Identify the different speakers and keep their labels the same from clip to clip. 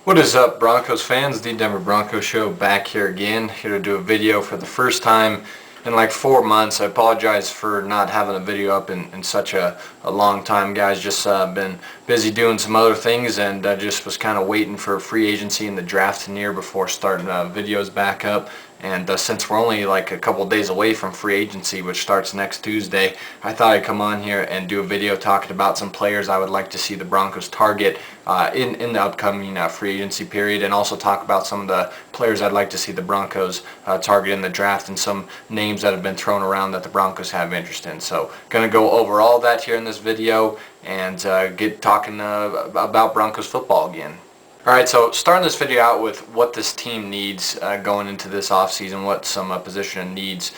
Speaker 1: What is up, Broncos fans? The Denver Broncos Show back here again, here to do a video for the first time in like 4 months. I apologize for not having a video up in such a long time, guys. Just been busy doing some other things, and just was kind of waiting for free agency and the draft to near before starting videos back up. And since we're only like a couple days away from free agency, which starts next Tuesday, I thought I'd come on here and do a video talking about some players I would like to see the Broncos target in the upcoming free agency period, and also talk about some of the players I'd like to see the Broncos target in the draft, and some names that have been thrown around that the Broncos have interest in. So going to go over all that here in this video and get talking about Broncos football again. Alright, so starting this video out with what this team needs going into this offseason, what some position needs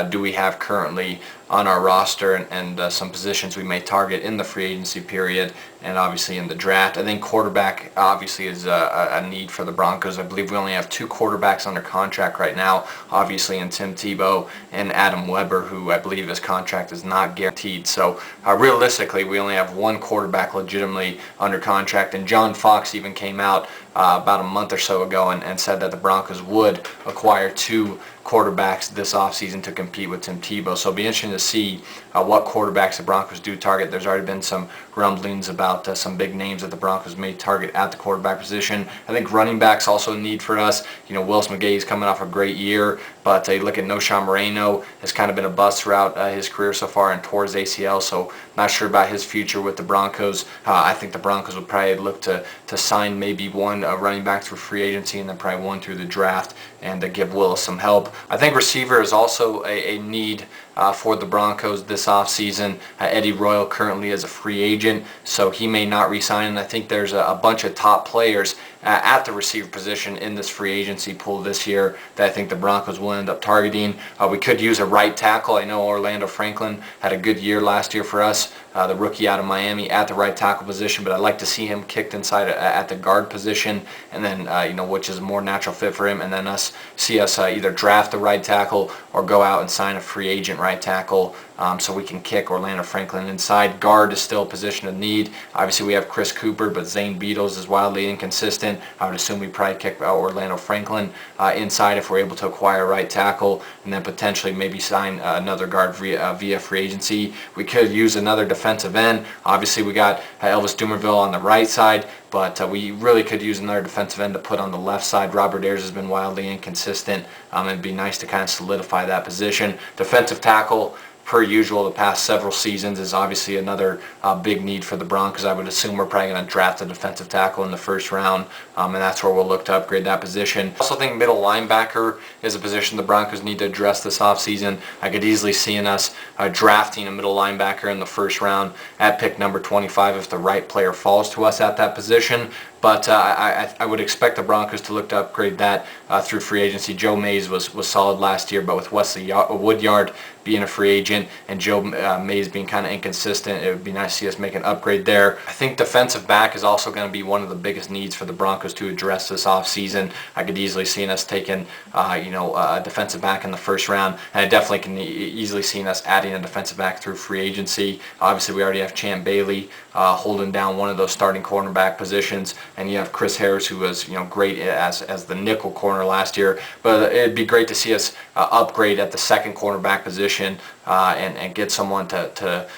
Speaker 1: do we have currently on our roster, and some positions we may target in the free agency period and obviously in the draft. I think quarterback obviously is a need for the Broncos. I believe we only have 2 quarterbacks under contract right now, obviously in Tim Tebow and Adam Weber, who I believe his contract is not guaranteed. So realistically, we only have 1 quarterback legitimately under contract, and John Fox even came out about a month or so ago and said that the Broncos would acquire 2 quarterbacks this offseason to compete with Tim Tebow. So it'll be interesting to see what quarterbacks the Broncos do target. There's already been some rumblings about some big names that the Broncos may target at the quarterback position. I think running backs also a need for us. You know, Willis McGahee is coming off a great year, but you look at Noshawn Moreno, has kind of been a bust throughout his career so far and tore his ACL, so not sure about his future with the Broncos. I think the Broncos would probably look to sign maybe 1 running back through free agency and then probably 1 through the draft, and to give Willis some help. I think receiver is also a need for the Broncos this offseason. Eddie Royal currently is a free agent, so he may not re-sign, and I think there's a bunch of top players at the receiver position in this free agency pool this year that I think the Broncos will end up targeting. We could use a right tackle. I know Orlando Franklin had a good year last year for us, the rookie out of Miami, at the right tackle position, but I'd like to see him kicked inside at the guard position, and then which is a more natural fit for him, and then see us either draft the right tackle or go out and sign a free agent right tackle, so we can kick Orlando Franklin inside. Guard is still a position of need. Obviously we have Chris Cooper, but Zane Beadles is wildly inconsistent. I would assume we probably kick Orlando Franklin inside if we're able to acquire a right tackle, and then potentially maybe sign another guard via free agency. We could use another defensive end. Obviously we got Elvis Dumervil on the right side, but we really could use another defensive end to put on the left side. Robert Ayers has been wildly inconsistent. It'd be nice to kind of solidify that position. Defensive tackle, per usual the past several seasons, is obviously another big need for the Broncos. I would assume we're probably going to draft a defensive tackle in the first round, and that's where we'll look to upgrade that position. I also think middle linebacker is a position the Broncos need to address this offseason. I could easily see us drafting a middle linebacker in the first round at pick number 25 if the right player falls to us at that position. But I would expect the Broncos to look to upgrade that through free agency. Joe Mays was solid last year, but with Wesley Woodyard being a free agent and Joe Mays being kind of inconsistent, it would be nice to see us make an upgrade there. I think defensive back is also going to be one of the biggest needs for the Broncos to address this offseason. I could easily see us taking a defensive back in the first round, and I definitely can easily see us adding a defensive back through free agency. Obviously we already have Champ Bailey holding down one of those starting cornerback positions, and you have Chris Harris, who was great as the nickel corner last year. But it'd be great to see us upgrade at the second cornerback position and get someone to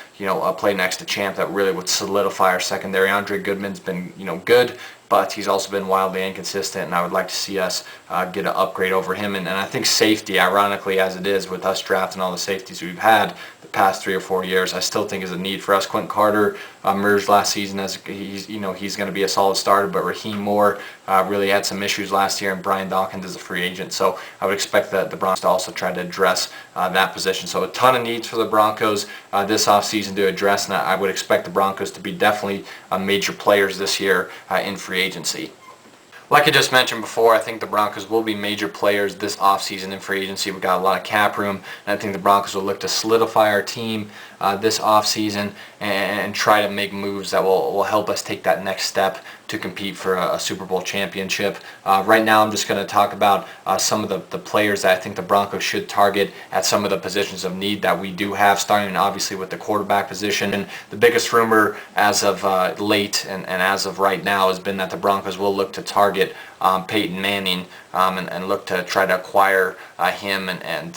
Speaker 1: play next to Champ that really would solidify our secondary. Andre Goodman's been good, but he's also been wildly inconsistent, and I would like to see us get an upgrade over him. And I think safety, ironically as it is, with us drafting all the safeties we've had the past 3 or 4 years, I still think is a need for us. Quentin Carter emerged last season as he's going to be a solid starter, but Raheem Moore really had some issues last year, and Brian Dawkins is a free agent. So I would expect that the Broncos to also try to address that position. So a ton of needs for the Broncos this offseason to address, and I would expect the Broncos to be definitely major players this year in free agency. Like I just mentioned before, I think the Broncos will be major players this offseason in free agency. We've got a lot of cap room, and I think the Broncos will look to solidify our team this offseason and try to make moves that will help us take that next step to compete for a Super Bowl championship. Right now I'm just going to talk about some of the players that I think the Broncos should target at some of the positions of need that we do have, starting obviously with the quarterback position. And the biggest rumor as of late and as of right now has been that the Broncos will look to target Peyton Manning and look to try to acquire him and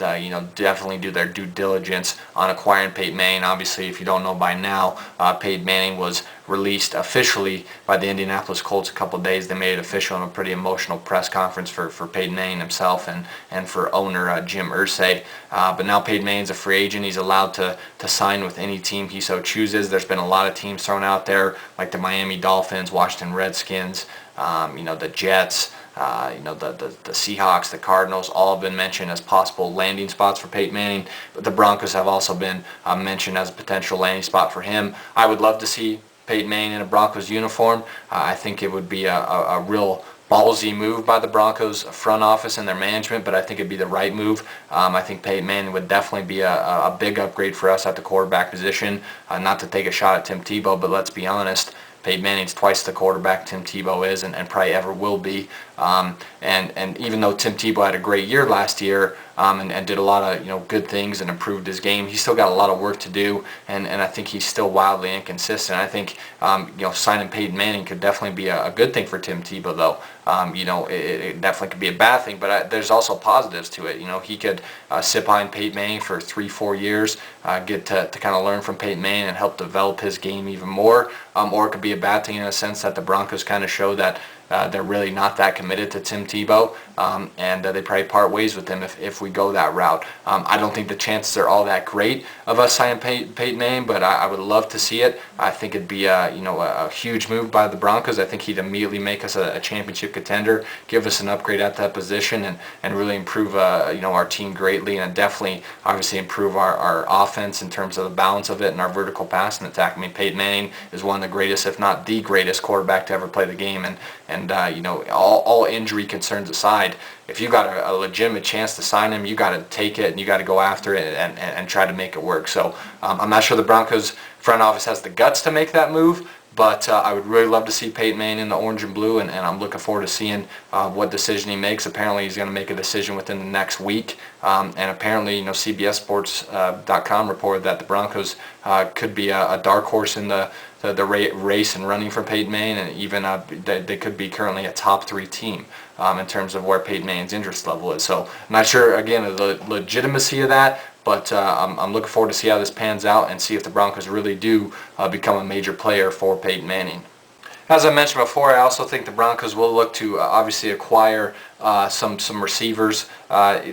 Speaker 1: definitely do their due diligence on acquiring Peyton Manning. Obviously, if you don't know by now, Peyton Manning was released officially by the Indianapolis Colts a couple of days. They made it official in a pretty emotional press conference for Peyton Manning himself and for owner Jim Irsay. But now Peyton Manning's a free agent. He's allowed to sign with any team he so chooses. There's been a lot of teams thrown out there, like the Miami Dolphins, Washington Redskins, the Jets, the Seahawks, the Cardinals, all have been mentioned as possible landing spots for Peyton Manning. But the Broncos have also been mentioned as a potential landing spot for him. I would love to see Peyton Manning in a Broncos uniform. I think it would be a real ballsy move by the Broncos front office and their management, but I think it'd be the right move. I think Peyton Manning would definitely be a big upgrade for us at the quarterback position. Not to take a shot at Tim Tebow, but let's be honest, Peyton Manning's twice the quarterback Tim Tebow is and probably ever will be. And even though Tim Tebow had a great year last year and did a lot of good things and improved his game, he's still got a lot of work to do, and I think he's still wildly inconsistent. I think signing Peyton Manning could definitely be a good thing for Tim Tebow, though. It definitely could be a bad thing, but there's also positives to it. He could sit behind Peyton Manning for 3-4 years, get to kind of learn from Peyton Manning and help develop his game even more, or it could be a bad thing in a sense that the Broncos kind of show that they're really not that committed to Tim Tebow, and they probably part ways with him if we go that route. I don't think the chances are all that great of us signing Peyton Manning, but I would love to see it. I think it'd be a huge move by the Broncos. I think he'd immediately make us a championship contender, give us an upgrade at that position, and really improve our team greatly, and definitely obviously improve our offense in terms of the balance of it and our vertical passing attack. I mean, Peyton Manning is one of the greatest, if not the greatest, quarterback to ever play the game, and all injury concerns aside, if you got a legitimate chance to sign him, you got to take it and you got to go after it and try to make it work. So I'm not sure the Broncos front office has the guts to make that move, but I would really love to see Peyton Manning in the orange and blue, and I'm looking forward to seeing what decision he makes. Apparently he's going to make a decision within the next week, and apparently CBSSports.com reported that the Broncos could be a dark horse in the race and running for Peyton Manning, and even they could be currently a top 3 team in terms of where Peyton Manning's interest level is. So I'm not sure, again, of the legitimacy of that, but I'm looking forward to see how this pans out and see if the Broncos really do become a major player for Peyton Manning. As I mentioned before, I also think the Broncos will look to obviously acquire some receivers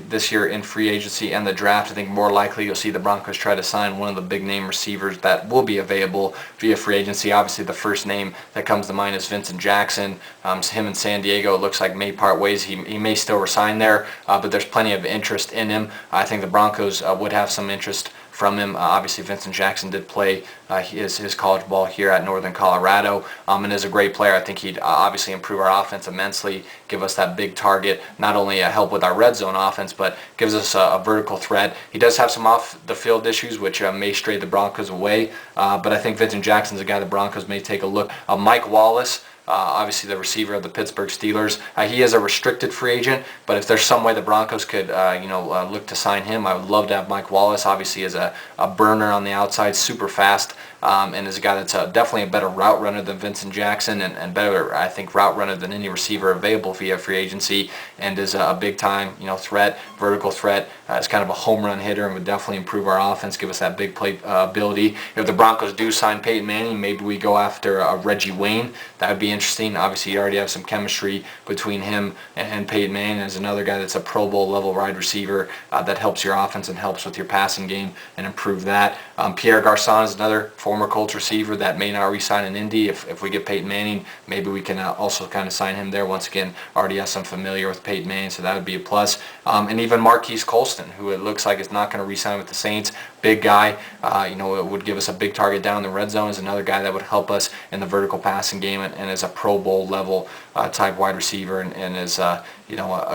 Speaker 1: this year in free agency and the draft. I think more likely you'll see the Broncos try to sign one of the big name receivers that will be available via free agency. Obviously the first name that comes to mind is Vincent Jackson. Him in San Diego, it looks like may part ways. He may still resign there, but there's plenty of interest in him. I think the Broncos would have some interest from him. Obviously Vincent Jackson did play his college ball here at Northern Colorado and is a great player. I think he'd obviously improve our offense immensely, give us that big target, not only help with our red zone offense, but gives us a vertical threat. He does have some off the field issues which may stray the Broncos away, but I think Vincent Jackson's a guy the Broncos may take a look. Mike Wallace, obviously the receiver of the Pittsburgh Steelers. He is a restricted free agent, but if there's some way the Broncos could look to sign him, I would love to have Mike Wallace. Obviously is a burner on the outside, super fast, and is a guy that's definitely a better route runner than Vincent Jackson, and better, I think, route runner than any receiver available via free agency, and is a big time threat, vertical threat. Is kind of a home run hitter and would definitely improve our offense, give us that big play ability. If the Broncos do sign Peyton Manning, maybe we go after Reggie Wayne. That would be interesting. Obviously, you already have some chemistry between him and Peyton Manning as another guy that's a Pro Bowl level wide receiver that helps your offense and helps with your passing game and improve that. Pierre Garçon is another former Colts receiver that may not re-sign in Indy. If we get Peyton Manning, maybe we can also kind of sign him there. Once again, already have some familiar with Peyton Manning, so that would be a plus. And even Marques Colston, who it looks like is not going to re-sign with the Saints. Big guy, it would give us a big target down in the red zone. Is another guy that would help us in the vertical passing game and is a Pro Bowl level type wide receiver and is a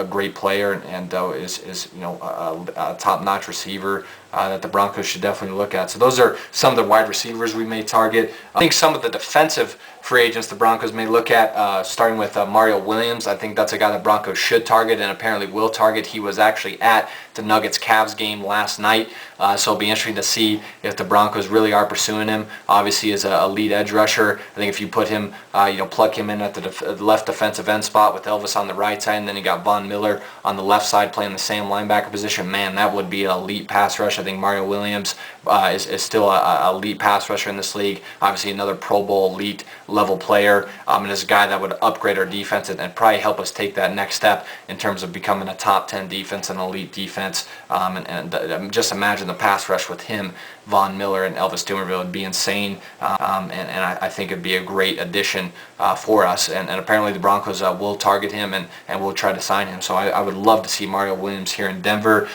Speaker 1: great player and is a top-notch receiver that the Broncos should definitely look at. So those are some of the wide receivers we may target. I think some of the defensive free agents the Broncos may look at, starting with Mario Williams. I think that's a guy that Broncos should target and apparently will target. He was actually at the Nuggets-Cavs game last night, so it'll be interesting to see if the Broncos really are pursuing him. Obviously, as a lead edge rusher, I think if you put him, plug him in at the left defensive end spot with Elvis on the right side, and then you got Von Miller on the left side playing the same linebacker position, man, that would be an elite pass rush. I think Mario Williams is still a elite pass rusher in this league. Obviously, another Pro Bowl elite level player, and is a guy that would upgrade our defense and probably help us take that next step in terms of becoming a top 10 defense and elite defense. And just imagine the pass rush with him, Von Miller, and Elvis Dumervil would be insane, and I think it'd be a great addition for us. And apparently the Broncos will target him and will try to sign him. So I would love to see Mario Williams here in Denver.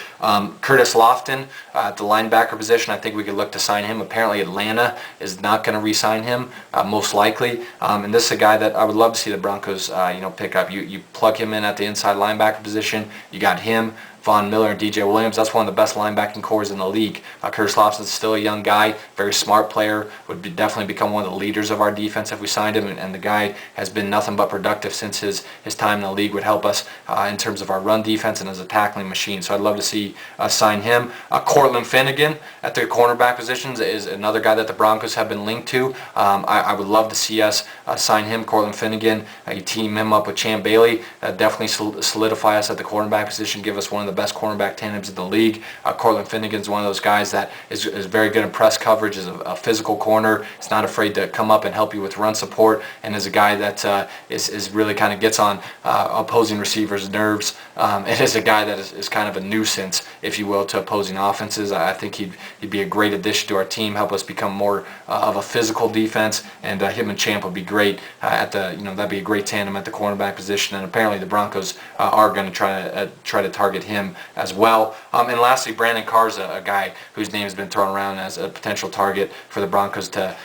Speaker 1: Curtis Lofton at the linebacker position, I think we could look to sign him. Apparently Atlanta is not going to re-sign him, most likely. And this is a guy that I would love to see the Broncos pick up. You plug him in at the inside linebacker position. You got him, Von Miller, and DJ Williams. That's one of the best linebacking cores in the league. Curtis Lofton's still a young guy, very smart player, would definitely become one of the leaders of our defense if we signed him, and the guy has been nothing but productive since his time in the league, would help us in terms of our run defense and as a tackling machine. So I'd love to see us sign him. Cortland Finnegan at the cornerback positions is another guy that the Broncos have been linked to. I would love to see us sign him, Cortland Finnegan. You team him up with Champ Bailey, definitely solidify us at the cornerback position, give us one of the best cornerback tandems in the league. Cortland Finnegan's one of those guys that is very good in press coverage, is a physical corner. He's not afraid to come up and help you with run support, and is a guy that is really kind of gets on opposing receivers' nerves. It is a guy that is kind of a nuisance, if you will, to opposing offenses. I think he'd be a great addition to our team, help us become more of a physical defense, and him and Champ would be great at the, that'd be a great tandem at the cornerback position. And apparently the Broncos are going to try to target him as well. And lastly, Brandon Carr's a guy whose name has been thrown around as a potential target for the Broncos to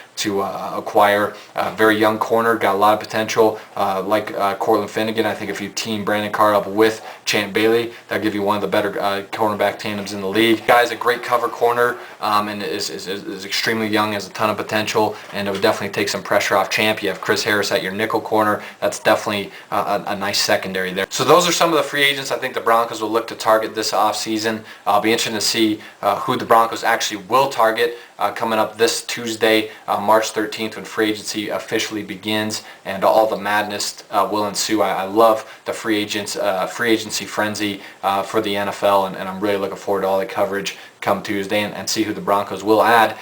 Speaker 1: acquire. Very young corner, got a lot of potential, like Cortland Finnegan. I think if you team Brandon Carr up with Champ Bailey, that'll give you one of the better cornerback tandems in the league. Guy's a great cover corner, and is extremely young, has a ton of potential, and it would definitely take some pressure off Champ. You have Chris Harris at your nickel corner. That's definitely a nice secondary there. So those are some of the free agents I think the Broncos will look to target this offseason. I'll be interested to see who the Broncos actually will target coming up this Tuesday, March 13th, when free agency officially begins, and all the madness will ensue. I love the free agency frenzy for the NFL, and I'm really looking forward to all the coverage come Tuesday and see who the Broncos will add